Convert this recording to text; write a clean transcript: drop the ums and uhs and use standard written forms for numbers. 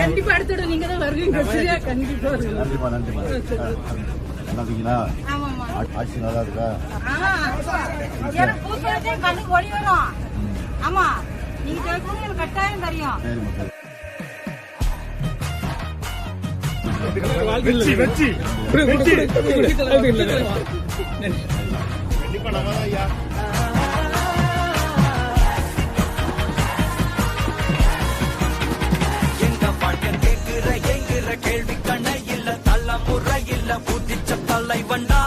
கண்டிப்பா அடுத்த நீங்க தான் வருவீங்க. கண்டிப்பா நன்றிமா நன்றிமா. நல்லா இருக்கீங்களா? ஆட்சி நல்லா இருக்கா? கண்ணுக்கு ஒளி வரும். ஆமா நீங்க எனக்கு கட்டாயம் தெரியும். கண்டிப்பா நம்ம தான் ஐயா. கேள்வி கண்ண இல்ல தள்ள முறை இல்ல புதிச்ச தலைவண்டா